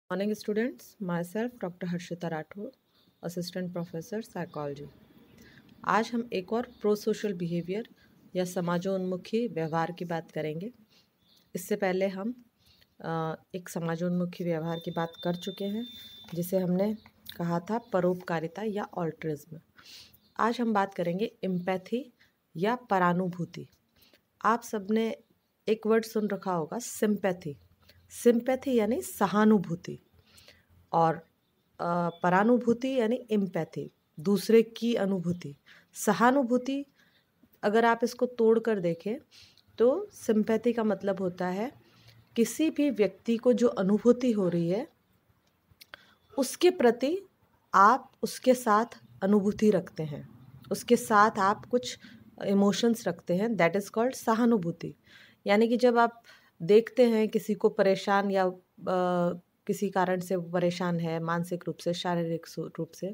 Morning students, myself Dr. Harshita Rathore, assistant professor psychology. आज हम एक और प्रो सोशल बिहेवियर या समाजोन्मुखी व्यवहार की बात करेंगे। इससे पहले हम एक समाजोन्मुखी व्यवहार की बात कर चुके हैं जिसे हमने कहा था परोपकारिता या ऑल्ट्रिज्म। आज हम बात करेंगे एम्पैथी या परानुभूति। आप सबने एक वर्ड सुन रखा होगा, सिंपैथी। सिंपैथी यानी सहानुभूति और परानुभूति यानी एम्पैथी, दूसरे की अनुभूति। सहानुभूति अगर आप इसको तोड़ कर देखें तो सिंपैथी का मतलब होता है किसी भी व्यक्ति को जो अनुभूति हो रही है उसके प्रति आप उसके साथ अनुभूति रखते हैं, उसके साथ आप कुछ इमोशंस रखते हैं, दैट इज़ कॉल्ड सहानुभूति। यानी कि जब आप देखते हैं किसी को परेशान या किसी कारण से वो परेशान है, मानसिक रूप से, शारीरिक रूप से,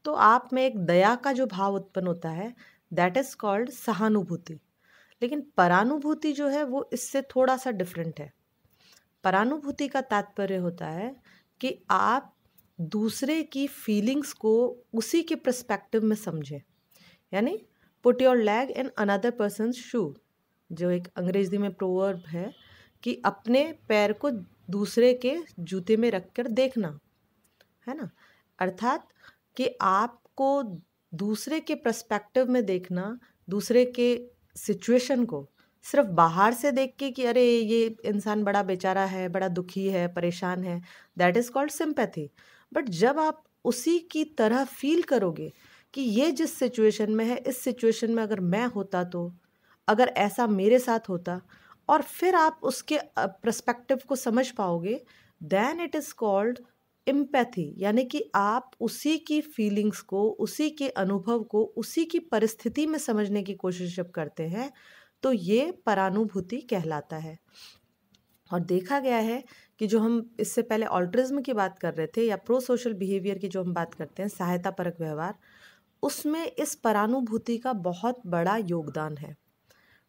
तो आप में एक दया का जो भाव उत्पन्न होता है दैट इज़ कॉल्ड सहानुभूति। लेकिन परानुभूति जो है वो इससे थोड़ा सा डिफरेंट है। परानुभूति का तात्पर्य होता है कि आप दूसरे की फीलिंग्स को उसी के पर्सपेक्टिव में समझें। यानी put your leg in another person's shoe, जो एक अंग्रेजी में प्रोवर्ब है कि अपने पैर को दूसरे के जूते में रखकर देखना, है ना। अर्थात कि आपको दूसरे के पर्सपेक्टिव में देखना, दूसरे के सिचुएशन को सिर्फ बाहर से देख के कि अरे ये इंसान बड़ा बेचारा है, बड़ा दुखी है, परेशान है, that is called sympathy. But जब आप उसी की तरह फील करोगे कि ये जिस सिचुएशन में है, इस सिचुएशन में अगर मैं होता तो, अगर ऐसा मेरे साथ होता, और फिर आप उसके पर्सपेक्टिव को समझ पाओगे, then it is called empathy. यानी कि आप उसी की फीलिंग्स को, उसी के अनुभव को, उसी की परिस्थिति में समझने की कोशिश जब करते हैं तो ये परानुभूति कहलाता है। और देखा गया है कि जो हम इससे पहले ऑल्ट्रिज्म की बात कर रहे थे या प्रो सोशल बिहेवियर की जो हम बात करते हैं, सहायता परक व्यवहार, उसमें इस परानुभूति का बहुत बड़ा योगदान है।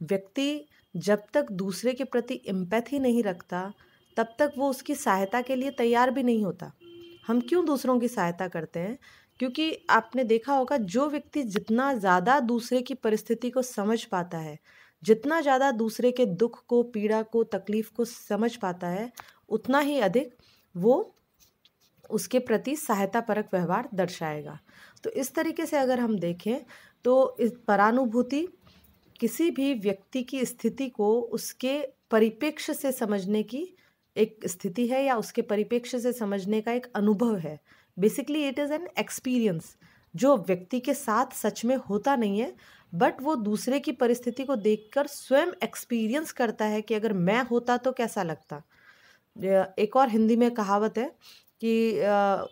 व्यक्ति जब तक दूसरे के प्रति एम्पैथी नहीं रखता तब तक वो उसकी सहायता के लिए तैयार भी नहीं होता। हम क्यों दूसरों की सहायता करते हैं? क्योंकि आपने देखा होगा जो व्यक्ति जितना ज़्यादा दूसरे की परिस्थिति को समझ पाता है, जितना ज़्यादा दूसरे के दुख को, पीड़ा को, तकलीफ़ को समझ पाता है, उतना ही अधिक वो उसके प्रति सहायता परक व्यवहार दर्शाएगा। तो इस तरीके से अगर हम देखें तो इस परानुभूति किसी भी व्यक्ति की स्थिति को उसके परिप्रेक्ष्य से समझने की एक स्थिति है या उसके परिप्रेक्ष्य से समझने का एक अनुभव है। Basically it is an experience जो व्यक्ति के साथ सच में होता नहीं है, बट वो दूसरे की परिस्थिति को देखकर स्वयं एक्सपीरियंस करता है कि अगर मैं होता तो कैसा लगता। एक और हिंदी में कहावत है कि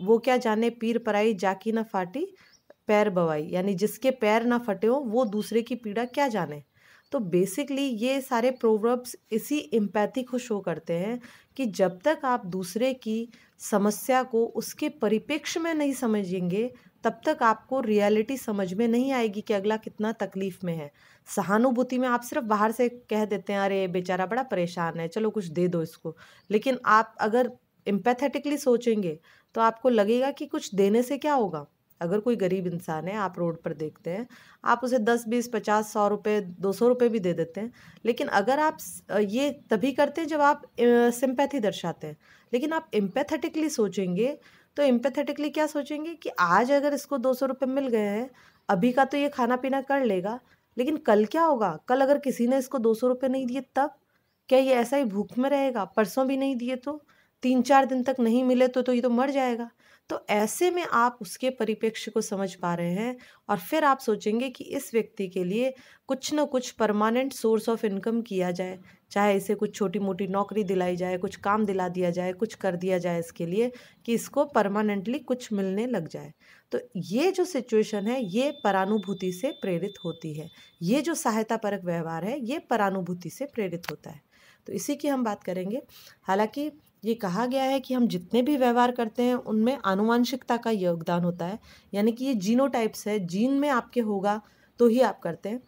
वो क्या जाने पीर पराई जाकी न फाटी पैर बवाई, यानी जिसके पैर ना फटे हो वो दूसरे की पीड़ा क्या जाने। तो बेसिकली ये सारे प्रोवर्ब्स इसी एम्पैथी को शो करते हैं कि जब तक आप दूसरे की समस्या को उसके परिप्रेक्ष्य में नहीं समझेंगे तब तक आपको रियलिटी समझ में नहीं आएगी कि अगला कितना तकलीफ़ में है। सहानुभूति में आप सिर्फ बाहर से कह देते हैं अरे बेचारा बड़ा परेशान है, चलो कुछ दे दो इसको। लेकिन आप अगर एम्पैथेटिकली सोचेंगे तो आपको लगेगा कि कुछ देने से क्या होगा। अगर कोई गरीब इंसान है, आप रोड पर देखते हैं, आप उसे 10, 20, 50, 100 रुपये, 200 रुपये भी दे देते हैं। लेकिन अगर आप ये तभी करते हैं जब आप सिंपैथी दर्शाते हैं। लेकिन आप एम्पैथेटिकली सोचेंगे तो एम्पैथेटिकली क्या सोचेंगे कि आज अगर इसको 200 रुपये मिल गए हैं, अभी का तो ये खाना पीना कर लेगा, लेकिन कल क्या होगा? कल अगर किसी ने इसको 200 रुपये नहीं दिए तब? क्या ये ऐसा ही भूख में रहेगा? परसों भी नहीं दिए तो? 3-4 दिन तक नहीं मिले तो ये तो मर जाएगा। तो ऐसे में आप उसके परिप्रेक्ष्य को समझ पा रहे हैं और फिर आप सोचेंगे कि इस व्यक्ति के लिए कुछ न कुछ परमानेंट सोर्स ऑफ इनकम किया जाए, चाहे इसे कुछ छोटी-मोटी नौकरी दिलाई जाए, कुछ काम दिला दिया जाए, कुछ कर दिया जाए इसके लिए कि इसको परमानेंटली कुछ मिलने लग जाए। तो ये जो सिचुएशन है ये परानुभूति से प्रेरित होती है। ये जो सहायता परक व्यवहार है ये परानुभूति से प्रेरित होता है। तो इसी की हम बात करेंगे। हालाँकि ये कहा गया है कि हम जितने भी व्यवहार करते हैं उनमें आनुवंशिकता का योगदान होता है, यानी कि ये जीनोटाइप्स है, जीन में आपके होगा तो ही आप करते हैं।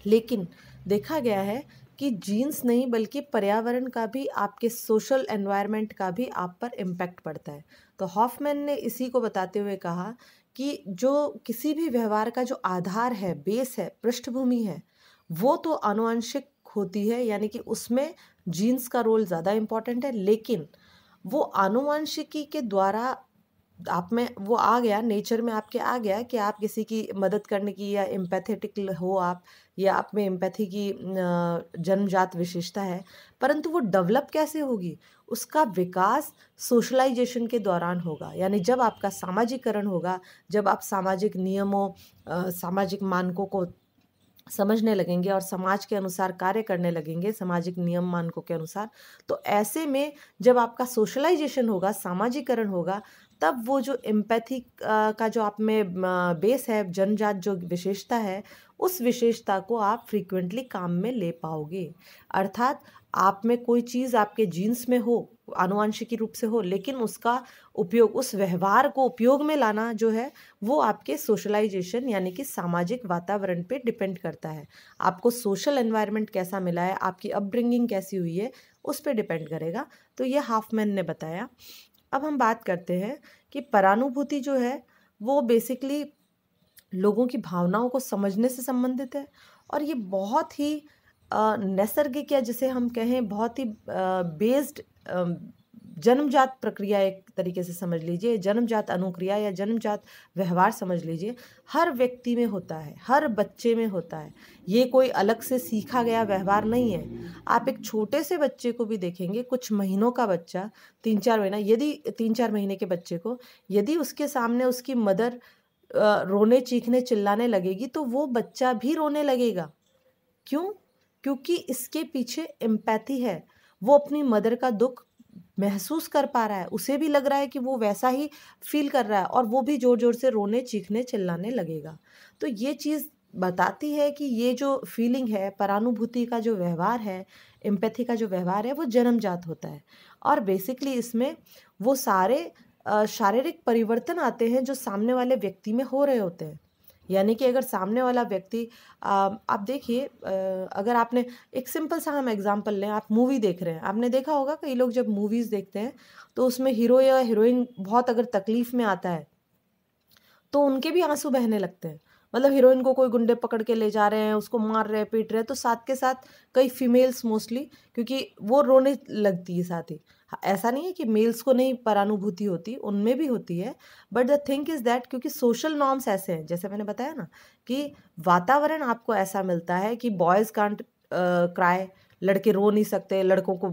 लेकिन देखा गया है कि जीन्स नहीं बल्कि पर्यावरण का भी, आपके सोशल एनवायरनमेंट का भी आप पर इम्पैक्ट पड़ता है। तो हॉफमैन ने इसी को बताते हुए कहा कि जो किसी भी व्यवहार का जो आधार है, बेस है, पृष्ठभूमि है, वो तो आनुवंशिक होती है, यानी कि उसमें जीन्स का रोल ज़्यादा इम्पॉर्टेंट है, लेकिन वो आनुवंशिकी के द्वारा आप में वो आ गया, नेचर में आपके आ गया कि आप किसी की मदद करने की या एम्पैथेटिक हो आप, या आप में एम्पैथी की जन्मजात विशेषता है। परंतु वो डेवलप कैसे होगी? उसका विकास सोशलाइजेशन के दौरान होगा, यानी जब आपका सामाजिकरण होगा, जब आप सामाजिक नियमों, सामाजिक मानकों को समझने लगेंगे और समाज के अनुसार कार्य करने लगेंगे, सामाजिक नियम मानकों के अनुसार। तो ऐसे में जब आपका सोशलाइजेशन होगा, सामाजिकरण होगा, तब वो जो एम्पैथी का जो आप में बेस है, जन्मजात जो विशेषता है, उस विशेषता को आप फ्रीक्वेंटली काम में ले पाओगे। अर्थात आप में कोई चीज़ आपके जीन्स में हो, आनुवंशिकी रूप से हो, लेकिन उसका उपयोग, उस व्यवहार को उपयोग में लाना जो है, वो आपके सोशलाइजेशन यानी कि सामाजिक वातावरण पे डिपेंड करता है। आपको सोशल एनवायरनमेंट कैसा मिला है, आपकी अपब्रिंगिंग कैसी हुई है, उस पे डिपेंड करेगा। तो ये हॉफमैन ने बताया। अब हम बात करते हैं कि परानुभूति जो है वो बेसिकली लोगों की भावनाओं को समझने से संबंधित है, और ये बहुत ही नैसर्गिक, या जिसे हम कहें बहुत ही बेस्ड, जन्मजात प्रक्रिया, एक तरीके से समझ लीजिए, जन्मजात अनुक्रिया या जन्मजात व्यवहार समझ लीजिए, हर व्यक्ति में होता है, हर बच्चे में होता है। ये कोई अलग से सीखा गया व्यवहार नहीं है। आप एक छोटे से बच्चे को भी देखेंगे, कुछ महीनों का बच्चा, 3-4 महीना, यदि 3-4 महीने के बच्चे को यदि उसके सामने उसकी मदर रोने, चीखने, चिल्लाने लगेगी, तो वो बच्चा भी रोने लगेगा। क्यों? क्योंकि इसके पीछे एम्पैथी है। वो अपनी मदर का दुख महसूस कर पा रहा है, उसे भी लग रहा है कि वो वैसा ही फील कर रहा है, और वो भी ज़ोर-ज़ोर से रोने, चीखने, चिल्लाने लगेगा। तो ये चीज़ बताती है कि ये जो फीलिंग है, परानुभूति का जो व्यवहार है, एम्पैथी का जो व्यवहार है, वो जन्मजात होता है। और बेसिकली इसमें वो सारे शारीरिक परिवर्तन आते हैं जो सामने वाले व्यक्ति में हो रहे होते हैं। यानी कि अगर सामने वाला व्यक्ति, आप देखिए, अगर आपने एक सिंपल सा हम एग्जांपल लें, आप मूवी देख रहे हैं, आपने देखा होगा कई लोग जब मूवीज़ देखते हैं तो उसमें हीरो या हीरोइन बहुत अगर तकलीफ़ में आता है तो उनके भी आंसू बहने लगते हैं। मतलब हीरोइन को कोई गुंडे पकड़ के ले जा रहे हैं, उसको मार रहे हैं, पीट रहे हैं, तो साथ के साथ कई फीमेल्स मोस्टली, क्योंकि वो रोने लगती है साथ ही। ऐसा नहीं है कि मेल्स को नहीं परानुभूति होती, उनमें भी होती है। But the thing is that, क्योंकि सोशल नॉर्म्स ऐसे हैं, जैसे मैंने बताया ना कि वातावरण आपको ऐसा मिलता है कि बॉयज़ कांट क्राई, लड़के रो नहीं सकते, लड़कों को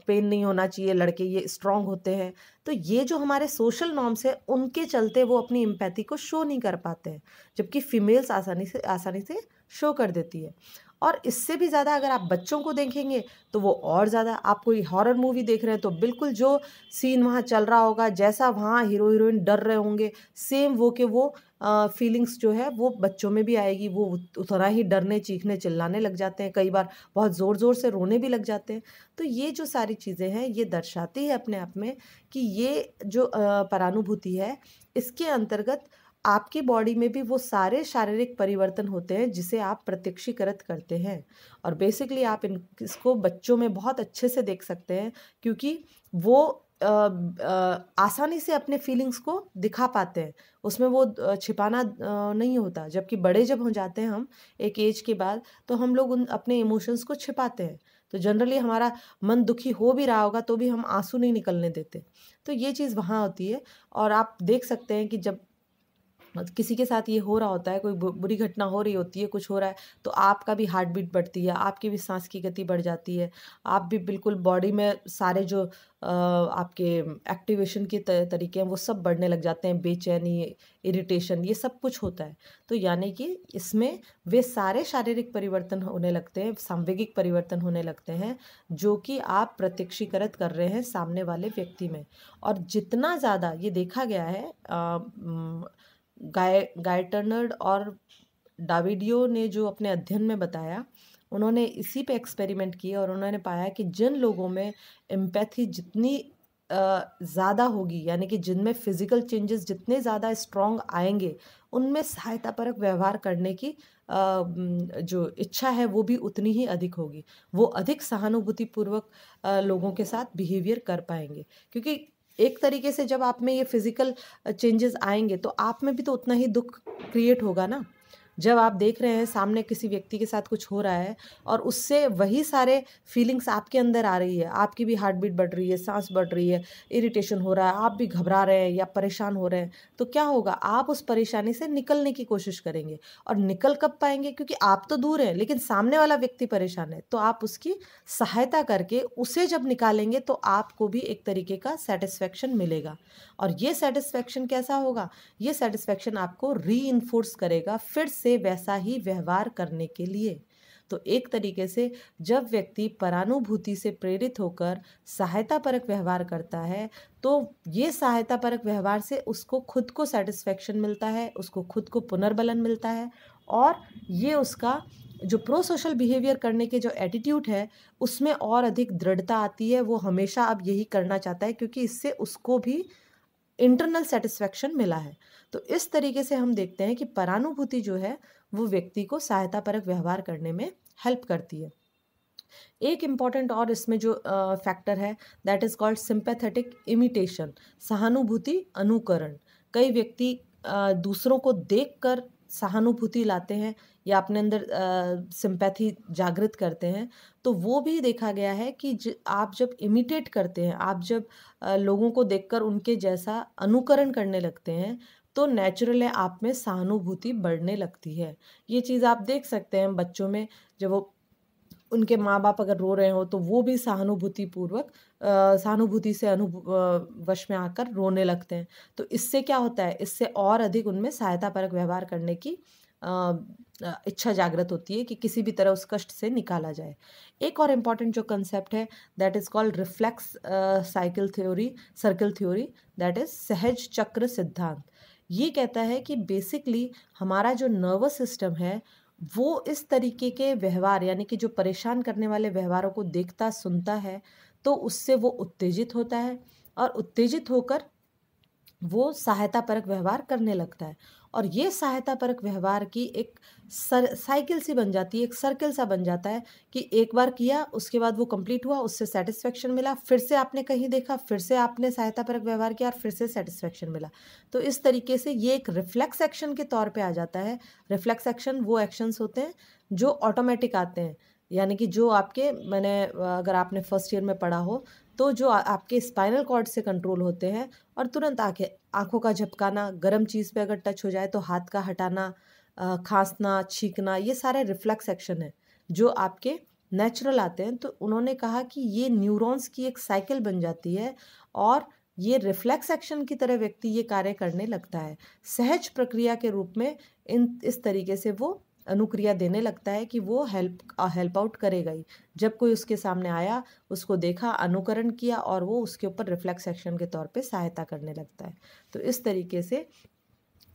पेन नहीं होना चाहिए, लड़के ये स्ट्रॉन्ग होते हैं। तो ये जो हमारे सोशल नॉर्म्स है, उनके चलते वो अपनी एम्पैथी को शो नहीं कर पाते हैं, जबकि फीमेल्स आसानी से शो कर देती है। और इससे भी ज़्यादा अगर आप बच्चों को देखेंगे तो वो और ज़्यादा, आप कोई हॉरर मूवी देख रहे हैं तो बिल्कुल जो सीन वहाँ चल रहा होगा, जैसा वहाँ हीरो हीरोइन डर रहे होंगे, सेम वो के वो फीलिंग्स जो है वो बच्चों में भी आएगी। वो उतना ही डरने, चीखने, चिल्लाने लग जाते हैं, कई बार बहुत ज़ोर-ज़ोर से रोने भी लग जाते हैं। तो ये जो सारी चीज़ें हैं, ये दर्शाती है अपने आप में कि ये जो परानुभूति है, इसके अंतर्गत आपकी बॉडी में भी वो सारे शारीरिक परिवर्तन होते हैं जिसे आप प्रत्यक्षीकृत करते हैं। और बेसिकली आप इसको बच्चों में बहुत अच्छे से देख सकते हैं, क्योंकि वो आसानी से अपने फीलिंग्स को दिखा पाते हैं। उसमें वो छिपाना नहीं होता। जबकि बड़े जब हो जाते हैं हम एक एज के बाद, तो हम लोग उन अपने इमोशंस को छिपाते हैं। तो जनरली हमारा मन दुखी हो भी रहा होगा तो भी हम आंसू नहीं निकलने देते। तो ये चीज़ वहाँ होती है। और आप देख सकते हैं कि जब किसी के साथ ये हो रहा होता है, कोई बुरी घटना हो रही होती है, कुछ हो रहा है, तो आपका भी हार्ट बीट बढ़ती है, आपकी भी सांस की गति बढ़ जाती है। आप भी बिल्कुल बॉडी में सारे जो आपके एक्टिवेशन के तरीके हैं वो सब बढ़ने लग जाते हैं, बेचैनी, इरिटेशन, ये सब कुछ होता है। तो यानी कि इसमें वे सारे शारीरिक परिवर्तन होने लगते हैं, सांवेगिक परिवर्तन होने लगते हैं, जो कि आप प्रत्यक्षीकृत कर रहे हैं सामने वाले व्यक्ति में। और जितना ज़्यादा ये देखा गया है, गायटर्नर और डाविडियो ने जो अपने अध्ययन में बताया, उन्होंने इसी पे एक्सपेरिमेंट किए और उन्होंने पाया कि जिन लोगों में एम्पैथी जितनी ज़्यादा होगी, यानी कि जिनमें फिजिकल चेंजेस जितने ज़्यादा स्ट्रॉन्ग आएंगे, उनमें सहायतापरक व्यवहार करने की जो इच्छा है वो भी उतनी ही अधिक होगी। वो अधिक सहानुभूतिपूर्वक लोगों के साथ बिहेवियर कर पाएंगे, क्योंकि एक तरीके से जब आप में ये फिजिकल चेंजेस आएंगे तो आप में भी तो उतना ही दुख क्रिएट होगा ना। जब आप देख रहे हैं सामने किसी व्यक्ति के साथ कुछ हो रहा है और उससे वही सारे फीलिंग्स आपके अंदर आ रही है, आपकी भी हार्ट बीट बढ़ रही है, सांस बढ़ रही है, इरिटेशन हो रहा है, आप भी घबरा रहे हैं या परेशान हो रहे हैं, तो क्या होगा, आप उस परेशानी से निकलने की कोशिश करेंगे। और निकल कब पाएंगे, क्योंकि आप तो दूर हैं लेकिन सामने वाला व्यक्ति परेशान है, तो आप उसकी सहायता करके उसे जब निकालेंगे तो आपको भी एक तरीके का सेटिस्फेक्शन मिलेगा। और ये सेटिस्फेक्शन कैसा होगा, ये सेटिस्फेक्शन आपको रीइंफोर्स करेगा फिर से वैसा ही व्यवहार करने के लिए। तो एक तरीके से जब व्यक्ति परानुभूति से प्रेरित होकर सहायतापरक व्यवहार करता है, तो ये सहायतापरक व्यवहार से उसको खुद को सेटिस्फेक्शन मिलता है, उसको खुद को पुनर्बलन मिलता है, और ये उसका जो प्रो सोशल बिहेवियर करने के जो एटीट्यूड है उसमें और अधिक दृढ़ता आती है। वो हमेशा अब यही करना चाहता है, क्योंकि इससे उसको भी इंटरनल सेटिस्फेक्शन मिला है। तो इस तरीके से हम देखते हैं कि परानुभूति जो है वो व्यक्ति को सहायतापरक व्यवहार करने में हेल्प करती है। एक इम्पॉर्टेंट और इसमें जो फैक्टर है, that is called sympathetic imitation, सहानुभूति अनुकरण। कई व्यक्ति दूसरों को देखकर सहानुभूति लाते हैं या अपने अंदर सिंपैथी जागृत करते हैं, तो वो भी देखा गया है कि आप जब इमिटेट करते हैं, आप जब लोगों को देखकर उनके जैसा अनुकरण करने लगते हैं, तो नेचुरल है आप में सहानुभूति बढ़ने लगती है। ये चीज़ आप देख सकते हैं बच्चों में, जब वो उनके माँ बाप अगर रो रहे हो तो वो भी सहानुभूतिपूर्वक सहानुभूति से वश में आकर रोने लगते हैं। तो इससे क्या होता है, इससे और अधिक उनमें सहायतापरक व्यवहार करने की इच्छा जागृत होती है कि किसी भी तरह उस कष्ट से निकाला जाए। एक और इम्पॉर्टेंट जो कंसेप्ट है, that is called reflex circle theory, that is सहज चक्र सिद्धांत। ये कहता है कि बेसिकली हमारा जो नर्वस सिस्टम है वो इस तरीके के व्यवहार, यानी कि जो परेशान करने वाले व्यवहारों को देखता सुनता है, तो उससे वो उत्तेजित होता है, और उत्तेजित होकर वो सहायतापरक व्यवहार करने लगता है। और ये सहायतापरक व्यवहार की एक साइकिल सी बन जाती है, एक सर्कल सा बन जाता है कि एक बार किया, उसके बाद वो कंप्लीट हुआ, उससे सेटिस्फेक्शन मिला, फिर से आपने कहीं देखा, फिर से आपने सहायतापरक व्यवहार किया और फिर से सेटिस्फेक्शन मिला। तो इस तरीके से ये एक रिफ्लेक्स एक्शन के तौर पे आ जाता है। रिफ्लेक्स एक्शन वो एक्शंस होते हैं जो ऑटोमेटिक आते हैं, यानी कि जो आपके, मैंने अगर आपने फर्स्ट ईयर में पढ़ा हो, तो जो आपके स्पाइनल कॉर्ड से कंट्रोल होते हैं, और तुरंत आँखों का झपकाना, गर्म चीज़ पे अगर टच हो जाए तो हाथ का हटाना, खांसना, छींकना, ये सारे रिफ्लेक्स एक्शन है जो आपके नेचुरल आते हैं। तो उन्होंने कहा कि ये न्यूरॉन्स की एक साइकिल बन जाती है, और ये रिफ्लेक्स एक्शन की तरह व्यक्ति ये कार्य करने लगता है। सहज प्रक्रिया के रूप में इस तरीके से वो अनुक्रिया देने लगता है कि वो हेल्प आउट करेगा ही। जब कोई उसके सामने आया, उसको देखा, अनुकरण किया, और वो उसके ऊपर रिफ्लेक्स एक्शन के तौर पे सहायता करने लगता है। तो इस तरीके से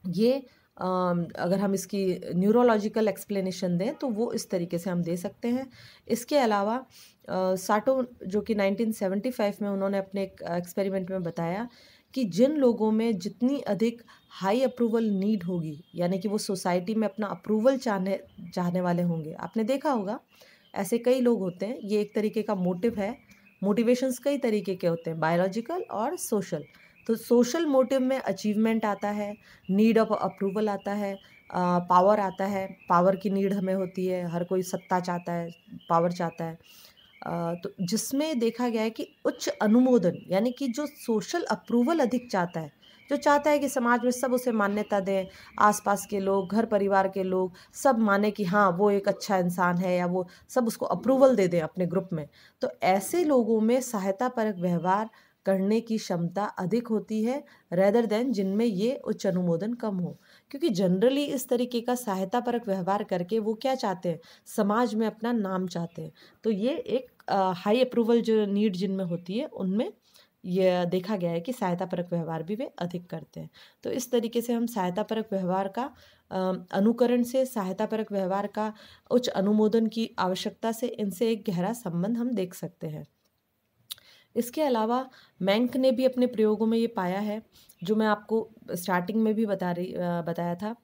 ये अगर हम इसकी न्यूरोलॉजिकल एक्सप्लेनेशन दें तो वो इस तरीके से हम दे सकते हैं। इसके अलावा साटो, जो कि 1975 में उन्होंने अपने एक एक्सपेरिमेंट में बताया कि जिन लोगों में जितनी अधिक हाई अप्रूवल नीड होगी, यानी कि वो सोसाइटी में अपना अप्रूवल चाहने वाले होंगे। आपने देखा होगा ऐसे कई लोग होते हैं, ये एक तरीके का मोटिव है। मोटिवेशंस कई तरीके के होते हैं, बायोलॉजिकल और सोशल। तो सोशल मोटिव में अचीवमेंट आता है, नीड ऑफ अप्रूवल आता है, पावर आता है, पावर की नीड हमें होती है, हर कोई सत्ता चाहता है, पावर चाहता है। तो जिसमें देखा गया है कि उच्च अनुमोदन, यानी कि जो सोशल अप्रूवल अधिक चाहता है, जो चाहता है कि समाज में सब उसे मान्यता दें, आसपास के लोग, घर परिवार के लोग सब माने कि हाँ वो एक अच्छा इंसान है, या वो सब उसको अप्रूवल दे दें अपने ग्रुप में। तो ऐसे लोगों में सहायतापरक व्यवहार करने की क्षमता अधिक होती है, रेदर देन जिनमें ये उच्च अनुमोदन कम हो। क्योंकि जनरली इस तरीके का सहायतापरक व्यवहार करके वो क्या चाहते हैं, समाज में अपना नाम चाहते हैं। तो ये एक हाई अप्रूवल जो नीड जिनमें होती है, उनमें यह देखा गया है कि सहायतापरक व्यवहार भी वे अधिक करते हैं। तो इस तरीके से हम सहायतापरक व्यवहार का अनुकरण से सहायतापरक व्यवहार का उच्च अनुमोदन की आवश्यकता से, इनसे एक गहरा संबंध हम देख सकते हैं। इसके अलावा मैंक ने भी अपने प्रयोगों में ये पाया है, जो मैं आपको स्टार्टिंग में भी बताया था।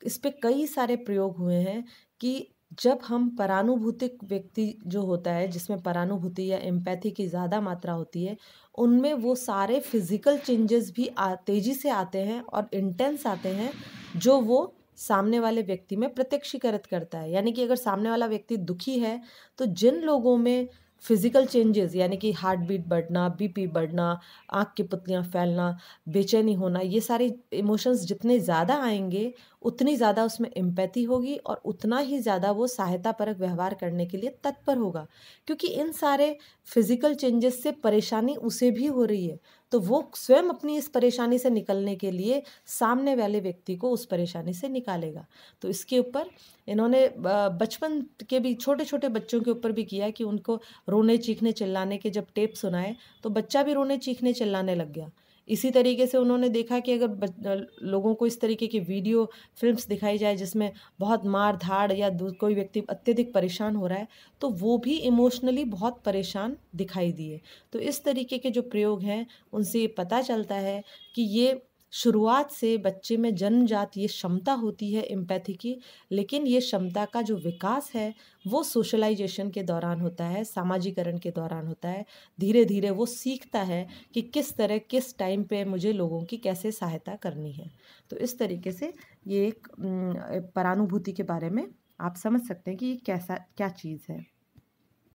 इस पे कई सारे प्रयोग हुए हैं कि जब हम परानुभूतिक व्यक्ति जो होता है, जिसमें परानुभूति या एम्पैथी की ज़्यादा मात्रा होती है, उनमें वो सारे फिज़िकल चेंजेस भी तेज़ी से आते हैं और इंटेंस आते हैं, जो वो सामने वाले व्यक्ति में प्रत्यक्षीकृत करता है। यानी कि अगर सामने वाला व्यक्ति दुखी है, तो जिन लोगों में फिज़िकल चेंजेस यानी कि हार्ट बीट बढ़ना, बीपी बढ़ना, आँख की पुतलियाँ फैलना, बेचैनी होना, ये सारे इमोशंस जितने ज़्यादा आएँगे, उतनी ज़्यादा उसमें एम्पैथी होगी और उतना ही ज़्यादा वो सहायतापरक व्यवहार करने के लिए तत्पर होगा। क्योंकि इन सारे फिज़िकल चेंजेस से परेशानी उसे भी हो रही है, तो वो स्वयं अपनी इस परेशानी से निकलने के लिए सामने वाले व्यक्ति को उस परेशानी से निकालेगा। तो इसके ऊपर इन्होंने बचपन के भी छोटे-छोटे बच्चों के ऊपर भी किया कि उनको रोने, चीखने, चिल्लाने के जब टेप सुनाए, तो बच्चा भी रोने, चीखने, चिल्लाने लग गया। इसी तरीके से उन्होंने देखा कि अगर लोगों को इस तरीके की वीडियो फ़िल्म्स दिखाई जाए जिसमें बहुत मार-धाड़ या कोई व्यक्ति अत्यधिक परेशान हो रहा है, तो वो भी इमोशनली बहुत परेशान दिखाई दिए। तो इस तरीके के जो प्रयोग हैं, उनसे ये पता चलता है कि ये शुरुआत से बच्चे में जन्मजात ये क्षमता होती है एम्पैथी की, लेकिन ये क्षमता का जो विकास है, वो सोशलाइज़ेशन के दौरान होता है, सामाजिकरण के दौरान होता है। धीरे-धीरे वो सीखता है कि किस तरह, किस टाइम पे मुझे लोगों की कैसे सहायता करनी है। तो इस तरीके से ये एक परानुभूति के बारे में आप समझ सकते हैं कि ये क्या चीज़ है।